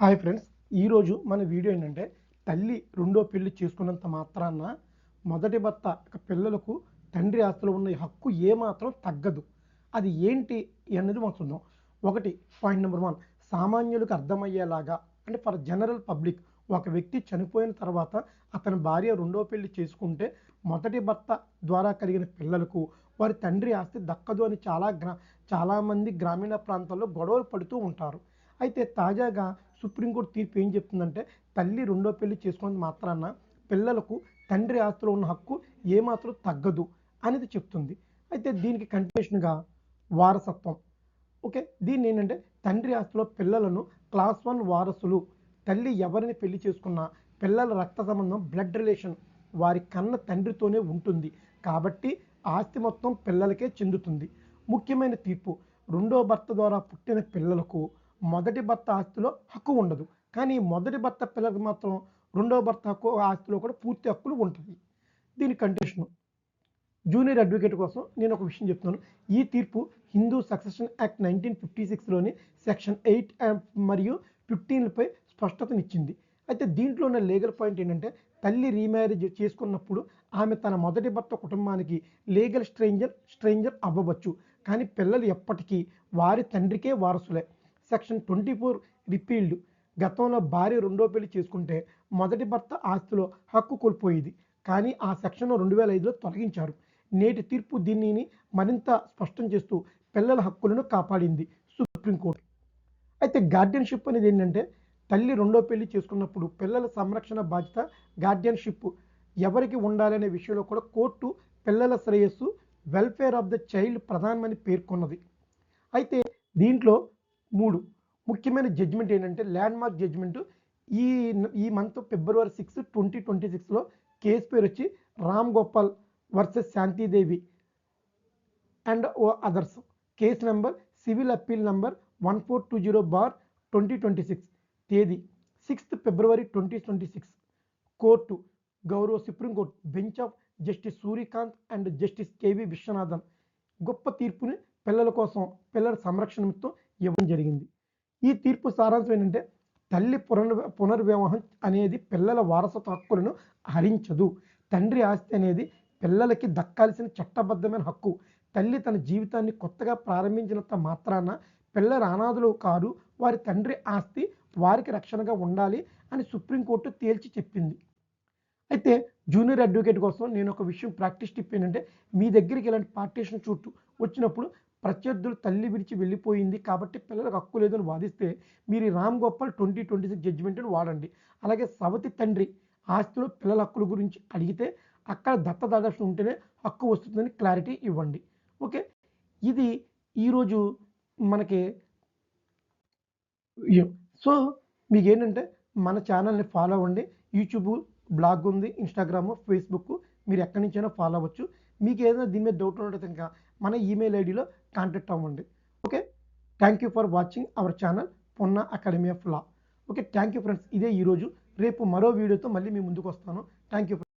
Hi friends, ఈరోజు మన video ఏంటంటే తల్లి రెండో పెళ్లి చేసుకున్నంత మాత్రాన మొదటి భర్త పిల్లలకు తండ్రి ఆస్తిలో ఉన్న హక్కు ఏమాత్రం తగ్గదు. అది ఏంటి అనేది మనం చూద్దాం. ఒకటి పాయింట్ నెంబర్ 1, సామాన్యులకు అర్థమయ్యేలాగా, అంటే ఫర్ జనరల్ పబ్లిక్, ఒక వ్యక్తి చనిపోయిన తర్వాత అతని భార్య రెండో పెళ్లి చేసుకుంటే మొదటి భర్త ద్వారా కలిగిన పిల్లలకు వారి తండ్రి ఆస్తి దక్కదు అని చాలామంది గ్రామీణ ప్రాంతాల్లో గొడవలు పడుతూ ఉంటారు. అయితే తాజాగా సుప్రీంకోర్టు తీర్పు ఏం చెప్తుందంటే తల్లి రెండో పెళ్లి చేసుకున్నంత మాత్రాన పిల్లలకు తండ్రి ఆస్తిలో ఉన్న హక్కు ఏమాత్రం తగ్గదు అనేది చెప్తుంది. అయితే దీనికి కంటిన్యూషన్గా వారసత్వం. ఓకే, దీన్ని ఏంటంటే తండ్రి ఆస్తిలో పిల్లలను క్లాస్ 1 వారసులు. తల్లి ఎవరిని పెళ్లి చేసుకున్నా పిల్లల రక్త సంబంధం, బ్లడ్ రిలేషన్ వారి కన్న తండ్రితోనే ఉంటుంది కాబట్టి ఆస్తి మొత్తం పిల్లలకే చెందుతుంది. ముఖ్యమైన తీర్పు: రెండో భర్త ద్వారా పుట్టిన పిల్లలకు మొదటి భర్త ఆస్తిలో హక్కు ఉండదు, కానీ మొదటి భర్త పిల్లలకు మాత్రం రెండో భర్త హక్కు ఆస్తిలో కూడా పూర్తి హక్కులు ఉంటాయి. దీని కంటిన్యూషన్ జూనియర్ అడ్వకేట్ కోసం నేను ఒక విషయం చెప్తున్నాను. ఈ తీర్పు హిందూ సక్సెషన్ యాక్ట్ 1956లోని సెక్షన్ 8 మరియు 15పై స్పష్టతనిచ్చింది. అయితే దీంట్లో ఉన్న లీగల్ పాయింట్ ఏంటంటే తల్లి రీమ్యారేజ్ చేసుకున్నప్పుడు ఆమె తన మొదటి భర్త కుటుంబానికి లీగల్ స్ట్రేంజర్ అవ్వవచ్చు, కానీ పిల్లలు ఎప్పటికీ వారి తండ్రికే వారసులే. Section 24 repealed. గతంలో భార్య రెండో పెళ్లి చేసుకుంటే మొదటి భర్త ఆస్తిలో హక్కు కోల్పోయేది, కానీ ఆ సెక్షన్ను 2005లో తొలగించారు. నేటి తీర్పు దీనిని మరింత స్పష్టం చేస్తూ పిల్లల హక్కులను కాపాడింది సుప్రీంకోర్టు. అయితే గార్డియన్షిప్ అనేది ఏంటంటే తల్లి రెండో పెళ్లి చేసుకున్నప్పుడు పిల్లల సంరక్షణ బాధ్యత, గార్డియన్షిప్ ఎవరికి ఉండాలనే విషయంలో కూడా కోర్టు పిల్లల శ్రేయస్సు, వెల్ఫేర్ ఆఫ్ ద చైల్డ్ ప్రధానమని పేర్కొన్నది. అయితే దీంట్లో 3 ముఖ్యమైన జడ్జిమెంట్ ఏంటంటే ల్యాండ్ మార్క్ జడ్జిమెంట్. ఈ మంత్ February 6, 2026లో కేసు పేరు వచ్చి Ram Gopal versus Shantidevi and others. Case number civil appeal number 1420/2026. తేదీ 6th February 2026. కోర్టు గౌరవ supreme court bench of justice Suryakant and justice K V Viswanathan గొప్ప తీర్పుని పిల్లల కోసం, పిల్లల సంరక్షణతో ఇవ్వడం జరిగింది. ఈ తీర్పు సారాంశం ఏంటంటే తల్లి పునర్వివాహం అనేది పిల్లల వారసత్వ హక్కులను హరించదు. తండ్రి ఆస్తి అనేది పిల్లలకి దక్కాల్సిన చట్టబద్ధమైన హక్కు. తల్లి తన జీవితాన్ని కొత్తగా ప్రారంభించినంత మాత్రాన పిల్లల అనాథులు కాదు, వారి తండ్రి ఆస్తి వారికి రక్షణగా ఉండాలి అని సుప్రీంకోర్టు తేల్చి చెప్పింది. అయితే జూనియర్ అడ్వకేట్ కోసం నేను ఒక విషయం ప్రాక్టీస్ టిప్ ఏంటంటే మీ దగ్గరికి ఇలాంటి పార్టీషన్ చుట్టూ వచ్చినప్పుడు ప్రత్యర్థులు తల్లి విడిచి వెళ్ళిపోయింది కాబట్టి పిల్లలకు హక్కు లేదని వాదిస్తే మీరు రామ్ గోపాల్ 2026 జడ్జిమెంట్ని వాడండి. అలాగే సవతి తండ్రి ఆస్తిలో పిల్లల హక్కుల గురించి అడిగితే అక్కడ దత్తదాదర్శనం ఉంటేనే హక్కు వస్తుందని క్లారిటీ ఇవ్వండి. ఓకే, ఇది ఈరోజు మనకి. సో మీకు ఏంటంటే మన ఛానల్ని ఫాలో అవ్వండి. యూట్యూబ్, బ్లాగ్ ఉంది, ఇన్స్టాగ్రామ్, ఫేస్బుక్, మీరు ఎక్కడి నుంచైనా ఫాలో అవ్వచ్చు. మీకు ఏదైనా దీని మీద డౌట్ ఉన్నట్టు ఇంకా మన ఈమెయిల్ ఐడిలో కాంటాక్ట్ అవ్వండి. Okay, thank you for watching our channel Ponna academy of law. Okay, thank you friends. ఇదే ఈరోజు. రేపు మరో వీడియోతో మళ్ళీ మీ ముందుకు వస్తాను. Thank you.